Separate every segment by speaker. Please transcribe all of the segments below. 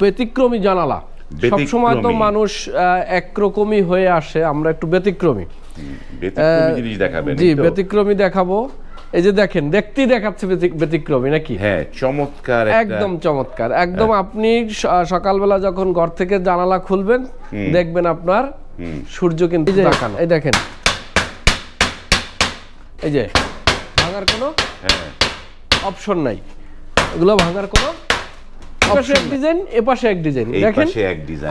Speaker 1: ব্যতিক্রমী জানালা। সবসময় তো মানুষ একরকমই হয়ে আসে, আমরা একটু ব্যতিক্রমী
Speaker 2: জিনিস দেখাবেন।
Speaker 1: জি, ব্যতিক্রমী দেখাবো। এই যে দেখেন, দেখতেই দেখাচ্ছে ব্যতিক্রমী নাকি?
Speaker 2: হ্যাঁ, চমৎকার,
Speaker 1: একদম চমৎকার। একদম আপনি সকালবেলা যখন ঘর থেকে জানালা খুলবেন, দেখবেন আপনার সূর্য কিন্তু দেখানো। এই দেখেন, এই যে ভাঙার কোনো অপশন নাই, এগুলো ভাঙার কোনো এপাশে এক ডিজাইন, এপাশে এক ডিজাইন, দেখেন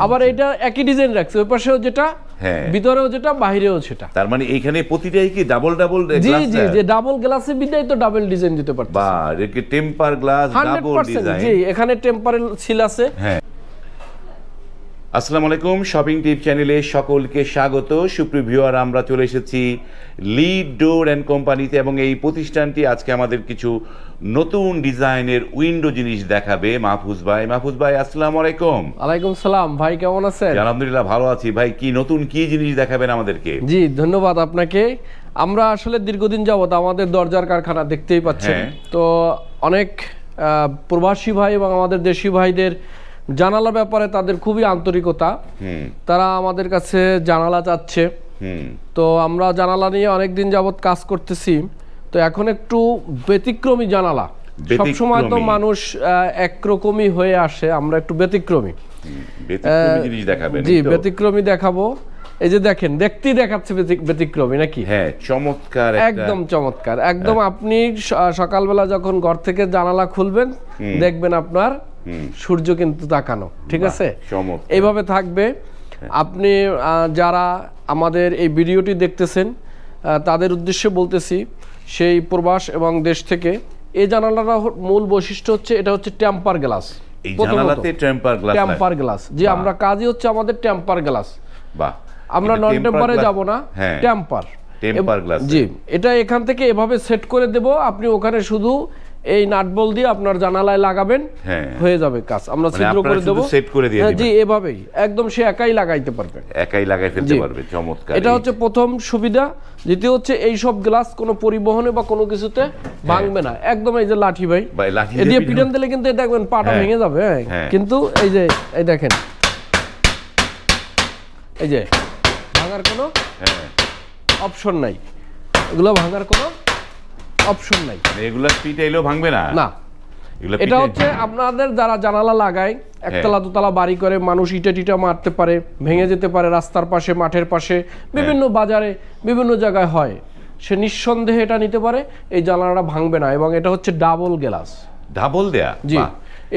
Speaker 1: আবার এটা একই ডিজাইন রাখছে, ওই পাশেও যেটা, ভিতরেও যেটা, বাইরেও সেটা।
Speaker 2: তার মানে এইখানে প্রতিটাই কি ডাবল ডাবল গ্লাস?
Speaker 1: জি জি, যে ডাবল গ্লাসে বিদায় তো ডাবল ডিজাইন দিতে পারতেছে।
Speaker 2: বাহ, একে টেম্পার গ্লাস ডাবল ডিজাইন।
Speaker 1: জি, এখানে টেম্পারেল সিল আছে।
Speaker 2: হ্যাঁ। আসসালামু আলাইকুম, শপিং টিপ চ্যানেলে সকলকে স্বাগত। সুপ্রিয় ভিউয়ার, আমরা চলে এসেছি লিড ডোর অ্যান্ড কোম্পানিতে এবং এই প্রতিষ্ঠানটি আজকে আমাদের কিছু নতুন ডিজাইনের উইন্ডো জিনিস দেখাবে। মাহফুজ ভাই, আসসালামু আলাইকুম।
Speaker 1: ওয়ালাইকুম সালাম ভাই, কেমন আছেন?
Speaker 2: আলহামদুলিল্লাহ, ভালো আছি ভাই। কি নতুন কি জিনিস দেখাবেন আমাদেরকে?
Speaker 1: জি, ধন্যবাদ আপনাকে। আমরা আসলে দীর্ঘদিন যাবত আমাদের দরজার কারখানা দেখতেই পাচ্ছেন, তো অনেক প্রবাসী ভাই এবং আমাদের দেশি ভাইদের জানালা ব্যাপারে তাদের খুবই আন্তরিকতা, তারা আমাদের কাছে জানালা চাচ্ছে। তো আমরা জানালা নিয়ে অনেকদিন যাবত কাজ করতেছি, তো এখন একটু ব্যতিক্রমী জানালা। সবসময় তো মানুষ একরকমই হয়ে আসে, আমরা একটু ব্যতিক্রমী
Speaker 2: জিনিস দেখাবেন।
Speaker 1: জি, ব্যতিক্রমী দেখাবো। এই যে দেখেন, দেখতেই দেখাচ্ছে ব্যতিক্রমী নাকি?
Speaker 2: হ্যাঁ, চমৎকার,
Speaker 1: একদম চমৎকার। একদম আপনি সকালবেলা যখন ঘর থেকে জানালা খুলবেন, দেখবেন আপনার সূর্য কিন্তু তাকানো, ঠিক আছে? এইভাবে থাকবে। আপনি যারা আমাদের এই ভিডিওটি দেখতেছেন তাদের উদ্দেশ্যে বলতেছি, সেই প্রবাস এবং দেশ থেকে, এই জানালাটা মূল বৈশিষ্ট্য হচ্ছে এটা হচ্ছে টেম্পার গ্লাস।
Speaker 2: এই জানালাতে টেম্পার গ্লাস।
Speaker 1: জি, আমরা কাজই হচ্ছে আমাদের টেম্পার গ্লাস।
Speaker 2: বাহ,
Speaker 1: আমরা নন টেম্পারে যাব না, টেম্পার
Speaker 2: গ্লাস।
Speaker 1: জি, এটা এখান থেকে এভাবে সেট করে দেব, আপনি ওখানে শুধু এই নাট বল দিয়ে আপনার জানালায় লাগাবেন, হয়ে যাবে কাজ। আমরা ছিদ্র করে দেব,
Speaker 2: সেট করে দিয়ে দিবেন।
Speaker 1: জি, এভাবেই একদম সে একাই লাগাইতে পারবে,
Speaker 2: একাই লাগাই ফেলতে পারবে। চমৎকার।
Speaker 1: এটা হচ্ছে প্রথম সুবিধা। দ্বিতীয় হচ্ছে এই সব গ্লাস কোনো পরিবহনে বা কোনো কিছুতে ভাঙবে না, একদম এই যে লাঠি ভাই, এ দিয়ে পিটান দিলে কিন্তু দেখবেন পাটা ভেঙে যাবে, কিন্তু এই যে এই দেখেন, এই যে ভাঙার কোনো অপশন নাই, এগুলো ভাঙার কোনো অপশন নাই,
Speaker 2: এগুলো পিটাইলেও ভাঙবে না।
Speaker 1: না, এটা হচ্ছে আপনাদের যারা জানালা লাগায়, একতলা দোতলা বাড়ি করে, মানুষ ইটা টিটা মারতে পারে, ভেঙে যেতে পারে, রাস্তার পাশে, মাঠের পাশে, বিভিন্ন বাজারে, বিভিন্ন জায়গায় হয়, সে নিঃসন্দেহে এটা নিতে পারে। এই জানালাটা ভাঙবে না, এবং এটা হচ্ছে ডাবল গ্লাস।
Speaker 2: ডাবল দেয়া?
Speaker 1: জি,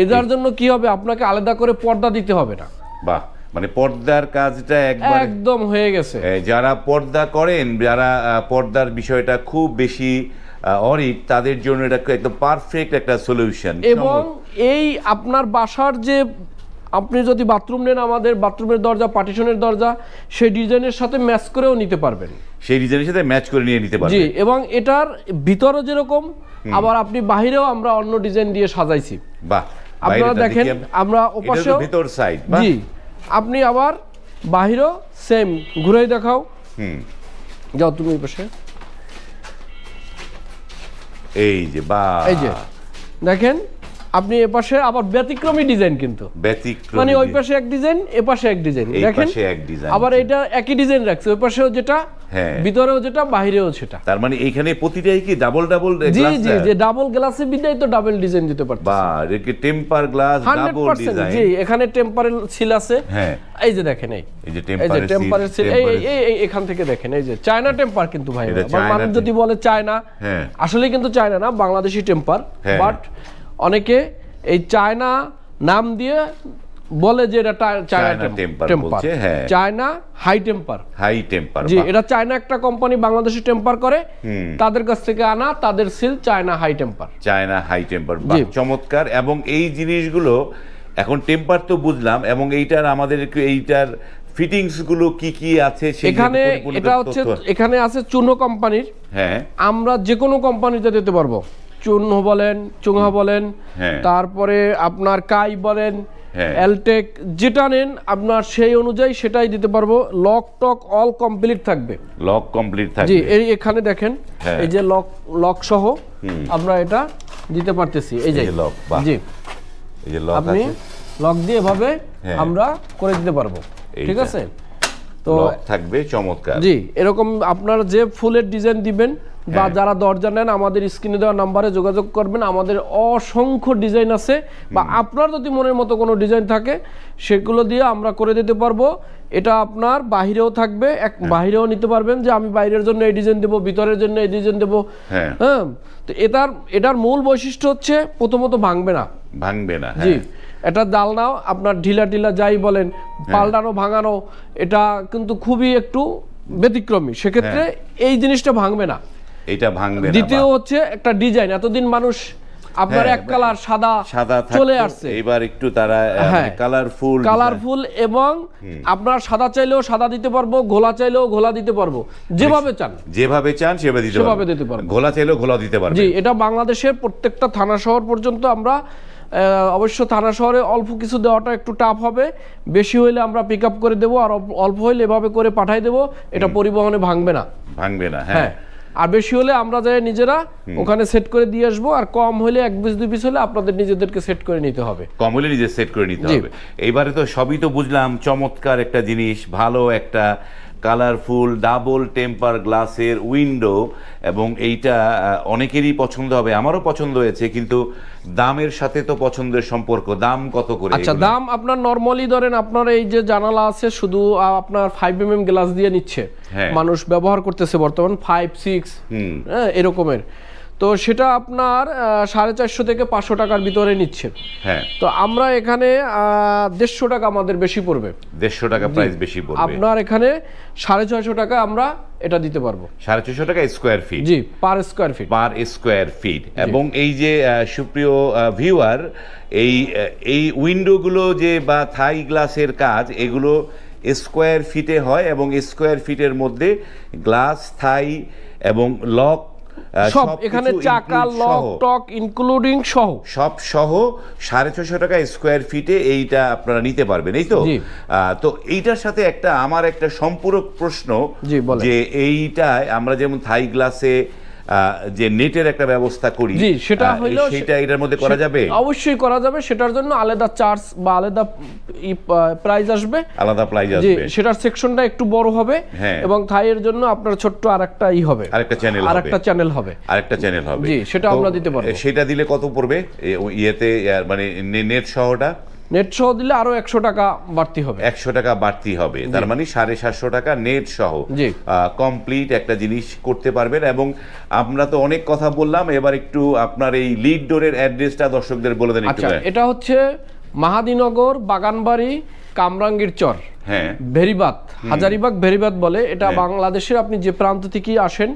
Speaker 1: এটার জন্য কি হবে, আপনাকে আলাদা করে পর্দা দিতে হবে না।
Speaker 2: বাহ, মানে পর্দার কাজটা
Speaker 1: একদম হয়ে গেছে।
Speaker 2: যারা পর্দা করেন, যারা পর্দার বিষয়টা খুব বেশি অরিক, তাদের জন্য এটা একদম পারফেক্ট একটা সলিউশন।
Speaker 1: এবং এই আপনার বাসার যে, আপনি যদি বাথরুম নেন, আমাদের বাথরুমের দরজা, পার্টিশনের দরজা, সেই ডিজাইনের সাথে ম্যাচ করেও নিতে পারবেন,
Speaker 2: সেই ডিজাইনের সাথে ম্যাচ করে নিয়ে নিতে পারবেন।
Speaker 1: জি, এবং এটার ভিতরে যেরকম, আবার আপনি বাহিরেও আমরা অন্য ডিজাইন দিয়ে সাজাইছি।
Speaker 2: বাহ,
Speaker 1: আপনারা দেখেন, আমরা ওপাশেও
Speaker 2: ভিতর সাইড,
Speaker 1: জি, আপনি আবার বাহিরেও সেম ঘুরেই দেখাও। যাও তুমি ওই পাশে,
Speaker 2: এই যে বাহ,
Speaker 1: এই যে দেখেন, আপনি এপাশে আবার ব্যতিক্রমী ডিজাইন, কিন্তু মানে ওই পাশে এক ডিজাইন, এপাশে এক ডিজাইন, দেখেন আবার এটা একই ডিজাইন রাখছে, ওই পাশেও যেটা, ভিতরেও যেটা, বাইরেও সেটা।
Speaker 2: তার মানে এইখানে প্রতিটাই কি ডাবল ডাবল গ্লাস?
Speaker 1: জি জি, যে ডাবল গ্লাসে বিদায় তো ডাবল ডিজাইন দিতে পারতেছে।
Speaker 2: বাহ, একে টেম্পার গ্লাস ডাবল ডিজাইন।
Speaker 1: জি, এখানে টেম্পারেল সিল আছে। এই যে দেখেন, এই যে টেম্পারেল সিল, এই এখান থেকে দেখেন, এই যে চায়না টেম্পার, কিন্তু ভাই মানুষ যদি বলে চায়না, আসলে কিন্তু চায়না না, বাংলাদেশি টেম্পার। বাট অনেকে এই চায়না নাম দিয়ে বলে যে এটা চায়না টেম্পার, চায়না হাই টেম্পার। জি, এটা চায়না একটা কোম্পানি বাংলাদেশে টেম্পার করে, তাদের কাছ থেকে আনা, তাদের সিল চায়না হাই টেম্পার।
Speaker 2: চমৎকার। এবং এই জিনিসগুলো এখন টেম্পার তো বুঝলাম, এবং এইটার আমাদের একটু এইটার ফিটিংস গুলো কি কি আছে
Speaker 1: এখানে, এটা হচ্ছে এখানে আছে চুনো কোম্পানির। আমরা যে কোনো কোম্পানিতে দিতে পারবো, চূর্ণ বলেন, চুঙা বলেন, তারপরে আপনার কাই বলেন, এলটেক, যেটা নেন আপনার সেই অনুযায়ী সেটাই দিতে পারবো। লক টক অল কমপ্লিট থাকবে, জি। এই এখানে দেখেন, এই যে লক সহ আমরা এটা দিতে পারতেছি, এই যে লক। জি,
Speaker 2: এই যে লক
Speaker 1: আপনি লক দিয়ে এভাবে আমরা করে দিতে পারবো, ঠিক আছে?
Speaker 2: তো থাকবে চমৎকার।
Speaker 1: জি, এরকম আপনারা যে ফুলের ডিজাইন দিবেন বা যারা দরজা নেন আমাদের স্ক্রিনে দেওয়া নাম্বারে যোগাযোগ করবেন। আমাদের অসংখ্য ডিজাইন আছে, বা আপনার যদি মনের মতো কোনো ডিজাইন থাকে সেগুলো দিয়ে আমরা করে দিতে পারবো। এটা আপনার বাহিরেও থাকবে, বাহিরেও নিতে পারবেন যে আমি বাইরের জন্য এই ডিজাইন দেবো, ভিতরের জন্য এই ডিজাইন দেবো। হ্যাঁ, তো এটার মূল বৈশিষ্ট্য হচ্ছে প্রথমত ভাঙবে না। জি, এটা জালনাও আপনার ঢিলা ঢিলা যাই বলেন, পাল্টানো ভাঙানো, এটা কিন্তু খুবই একটু ব্যতিক্রমী। সেক্ষেত্রে এই জিনিসটা ভাঙবে না,
Speaker 2: এটা ভাঙবে না।
Speaker 1: দ্বিতীয় হচ্ছে একটা ডিজাইন, এতদিন মানুষ আপনার এক কালার সাদা চলে আসছে,
Speaker 2: এবার একটু তারা কালারফুল
Speaker 1: এবং আপনার সাদা চাইলেও সাদা দিতে পারবো, ঘোলা চাইলেও ঘোলা দিতে পারবো, যেভাবে চান সেভাবে দিতে পারবো।
Speaker 2: ঘোলা চাইলেও ঘোলা দিতে পারবো।
Speaker 1: জি, এটা বাংলাদেশের প্রত্যেকটা থানা শহর পর্যন্ত আমরা, অবশ্য থানা শহরে অল্প কিছু দেওয়াটা একটু টাফ হবে, বেশি হইলে আমরা পিক আপ করে দেবো, আর অল্প হইলে এভাবে করে পাঠাই দেবো। এটা পরিবহনে ভাঙবে না।
Speaker 2: হ্যাঁ,
Speaker 1: আর বেশি হলে আমরা যাই নিজেরা ওখানে সেট করে দিয়ে আসবো, আর কম হলে 1 পিস 2 পিস হলে আপনাদের নিজেদেরকে সেট করে নিতে হবে।
Speaker 2: কম হলে নিজে সেট করে নিতে হবে। এইবারে তো সবই তো বুঝলাম, চমৎকার একটা জিনিস, ভালো একটা কালারফুল ডাবল টেম্পার গ্লাসের উইন্ডো, এবং এইটা অনেকেরই পছন্দ হবে, আমারও পছন্দ হয়েছে। কিন্তু দামের সাথে তো পছন্দের সম্পর্ক। দাম কত করে?
Speaker 1: আচ্ছা, দাম আপনার নরমালি ধরেন আপনার এই যে জানালা আছে শুধু আপনার 5mm গ্লাস দিয়ে নিচ্ছে, মানুষ ব্যবহার করতেছে বর্তমান 5-6 এরকমের। তো সেটা আপনার 450 থেকে 500 টাকার ভিতরে নিচ্ছে।
Speaker 2: হ্যাঁ,
Speaker 1: তো আমরা এখানে 150 টাকা আমাদের বেশি পড়বে।
Speaker 2: 150 টাকা প্রাইস বেশি পড়বে।
Speaker 1: আপনার এখানে 650 টাকা আমরা এটা দিতে পারবো।
Speaker 2: 650 টাকা স্কয়ার ফিট?
Speaker 1: জি, পার স্কয়ার ফিট।
Speaker 2: এবং এই যে সুপ্রিয় ভিউয়ার, এই উইন্ডোগুলো যে বা থাই গ্লাসের কাজ, এগুলো স্কয়ার ফিটে হয়, এবং স্কয়ার ফিটের মধ্যে গ্লাস, থাই এবং লক
Speaker 1: সব এখানে, চাকা, লক, টক ইনক্লুডিং সব
Speaker 2: সহ 650 টাকা স্কয়ার ফিটে এইটা আপনারা নিতে পারবেন, এই তো? তো এইটার সাথে আমার একটা সম্পূরক প্রশ্ন, যে এইটায় আমরা যেমন থাই গ্লাসে যে নেটের একটা ব্যবস্থা করি, সেটা এটার মধ্যে করা যাবে?
Speaker 1: অবশ্যই করা যাবে। সেটার জন্য আলাদা চার্জ বা আলাদা প্রাইস আসবে, সেটার সেকশনটা একটু বড় হবে, এবং থাইয়ের জন্য আপনার ছোট্ট আরেকটা চ্যানেল হবে।
Speaker 2: জি,
Speaker 1: সেটা আমরা দিতে পারবো।
Speaker 2: সেটা দিলে কত পড়বে ইয়েতে, মানে নেট সহটা?
Speaker 1: নেট সহ দিলে আরো 100 টাকা বাড়তি হবে।
Speaker 2: 100 টাকা বাড়তি হবে, তার মানে 750 টাকা নেট সহ কমপ্লিট একটা জিনিস করতে পারবেন। এবং আমরা তো অনেক কথা বললাম, এবার একটু আপনার এই লিড ডোরের অ্যাড্রেসটা দর্শকদের বলে দেন একটু।
Speaker 1: এটা হচ্ছে মাহাদিনগর, বাগানবাড়ি, কামরাঙ্গীর চর, ভেরিবাদ, হাজারিবাগ ভেরিবাদ বলে। এটা বাংলাদেশের আপনি যে প্রান্ত থেকেই আসেন,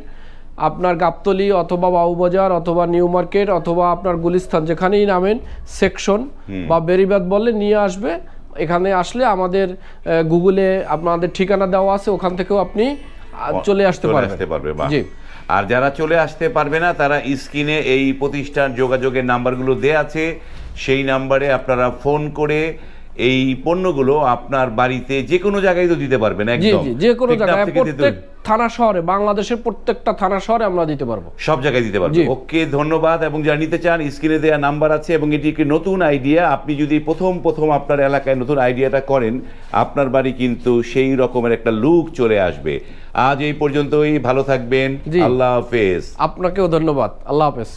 Speaker 1: আপনার গাবতলী অথবা বাবুবাজার অথবা নিউ মার্কেট অথবা আপনার গুলিস্তান, যেখানেই নামেন সেকশন বা বেরিবাদ বললে নিয়ে আসবে। এখানে আসলে আমাদের গুগলে আপনাদের ঠিকানা দেওয়া আছে, ওখান থেকেও আপনি চলে আসতে পারবেন। জি,
Speaker 2: আর যারা চলে আসতে পারবে না, তারা স্ক্রিনে এই প্রতিষ্ঠান যোগাযোগের নাম্বারগুলো দেয়া আছে, সেই নাম্বারে আপনারা ফোন করে এই পণ্যগুলো আপনার বাড়িতে যে কোনো জায়গায় তো দিতে পারবেন। একদম
Speaker 1: যে কোনো জায়গায়, প্রত্যেক থানা শহরে, বাংলাদেশের প্রত্যেকটা থানা শহরে আমরা দিতে পারবো,
Speaker 2: সব জায়গায় দিতে পারবো। ওকে, ধন্যবাদ। এবং যারা নিতে চান, স্ক্রিনে দেওয়া নাম্বার আছে, এবং এটি একটি নতুন আইডিয়া। আপনি যদি প্রথম আপনার এলাকায় নতুন আইডিয়াটা করেন, আপনার বাড়ি কিন্তু সেই রকমের একটা লুক চলে আসবে। আজ এই পর্যন্তই, ভালো থাকবেন, আল্লাহ হাফেজ।
Speaker 1: আপনাকেও ধন্যবাদ, আল্লাহ হাফেজ।